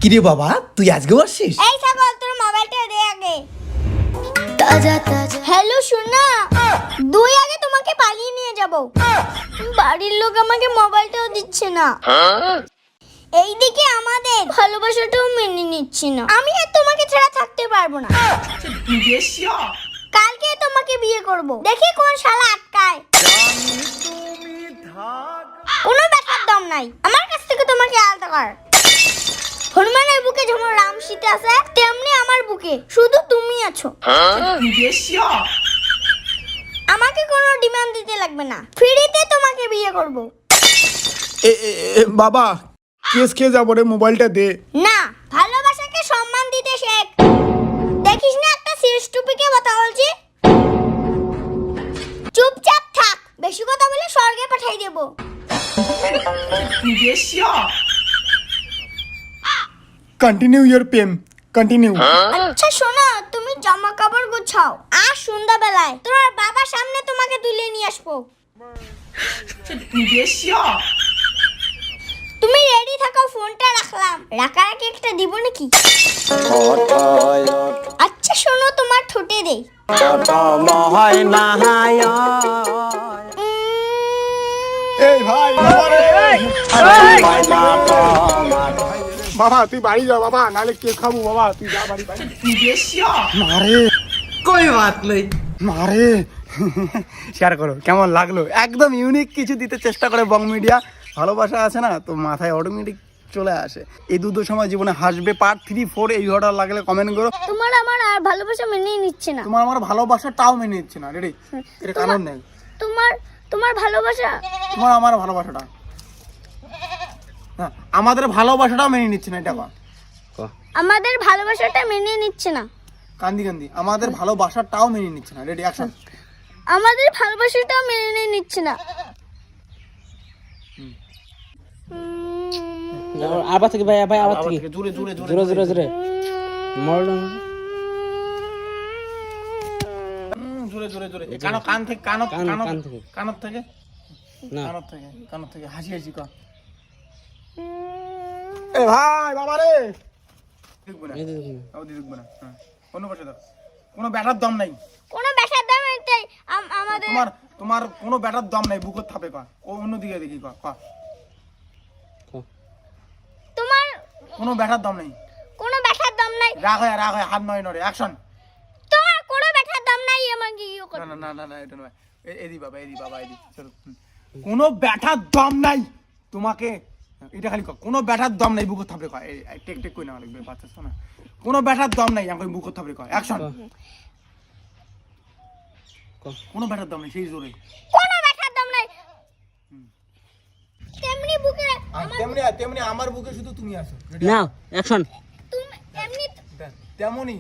কিরে বাবা তুই আজকে আসছিস? এই ছাগল তোর মোবাইলটা দে আগে। তাজা তাজা হ্যালো সোনা, দুই আগে তোমাকে পালিয়ে নিয়ে যাব। বাড়ির লোক আমাকে মোবাইলটাও দিচ্ছে না। এইদিকে আমাদের ভালোবাসাটাও মেনে নিচ্ছে না। আমি আর তোমাকে ছাড়া থাকতে পারবো না। কালকে তোমাকে বিয়ে করব, দেখি কোন শালা আটকায়। কোনো ব্যাপার দম নাই আমার কাছ থেকে তোমাকে আলাদা কর। হনুমানের বুকে যেমন রাম সীতা আছে, তেমনি আমার বুকে শুধু তুমি আছো। আমাকে কোনো ডিমান্ড দিতে লাগবে না, ফ্রিতে তোমাকে বিয়ে করব। বাবা কেস খেয়ে যাবো রে, মোবাইলটা দে। না, ভালোবাসাকে সম্মান দিতে শেখ। দেখিস না একটা সিরিয়াস টপিকে কথা বলছি। চুপচাপ থাক, বেশি কথা বলে স্বর্গে পাঠাই দেব। কন্টিনিউ ইওর প্রেম, কন্টিনিউ। আচ্ছা শোনো, তুমি জামা কাপড় গুছাও, আর সন্ধ্যাবেলায় তোমার বাবার সামনে তোমাকে তুলে নিয়ে আসবো। তুমি রেডি থাকো, ফোনটা রাখলাম। রাখারাখি একটা দিব নাকি? আচ্ছা শোনো, তোমার ঠোঁটে দেই। এই ভাই বাবা তুই বাড়ি যা বাবা, নাহলে কেক খাবো। বাবা তুই যা বাড়ি, মারে कोई बात नहीं। মারে শেয়ার করো কেমন লাগলো। একদম ইউনিক কিছু দিতে চেষ্টা করে বং মিডিয়া। ভালোবাসা আছে না তো মাথায় অটোমেটিক চলে আসে। এই দুটো সময় জীবনে হাসবে। পার্ট 3, 4 এই ভিডিওটা লাগলে কমেন্ট করো। তোমার আমার আর ভালোবাসা মেনেই নিচ্ছে না। তোমার আমার ভালোবাসাটাও মেনে নিচ্ছে না। রেডি? এর কারণ নেই। তোমার ভালোবাসা, তোমার আমার ভালোবাসাটা, হ্যাঁ আমাদের ভালোবাসাটাও মেনে নিচ্ছে না। এটা আমাদের ভালোবাসাটা মেনে নিচ্ছে না। কান্দি কান্দি আমাদের ভালোবাসাটাও মেনে নিচ্ছে না। Ready action. আমাদের ভালোবাসাটাও মেনে নিচ্ছে না। আবার থেকে ভাই ভাই আবার থেকে জোরে জোরে জোরে জোরে জোরে মরলাম জোরে জোরে জোরে কানো কান থেকে কানো কানো কান থেকে কানত থেকে না কানত থেকে হাসি হাসি কর। এ ভাই বাবা রে দেখব না, ওদি দেখব না। হ্যাঁ কোনো বসে দাও, কোনো ব্যাটার দম নাই। কোনো ব্যাটার দাম এটাই আমাদের। তোমার কোনো ব্যাটার দম নাই। বুকত থাপে কর, ও অন্যদিকে দেখি কর কর। তোমার কোনো ব্যাটার দম নাই। কোনো ব্যাটার দাম নাই। রাগ হয় হাত নয় নড়ে। অ্যাকশন। তোমার কোনো ব্যাটার দাম নাই আমাকে ইয়ে কর। না না না না এটা নয়। এদি বাবা এদি চলো। কোনো ব্যাটার দম নাই তোমাকে। এটা খালি কর, কোনো ব্যাটার দম নাই। বুকত থাপড়ে কর। এই টেক টেক কই না লাগবে বাচ্চা শোনা। কোনো ব্যাটার দম নাই আমাকে বুকত থাপড়ে কর। অ্যাকশন। কোনো ব্যাটার দম নাই, সেই জোরে। কোনো ব্যাটার দাম নাই। তেমনি বুকে তেমনি আমার বুকে শুধু তুমি আছো। নাও অ্যাকশন তুমি এমনি তেমনি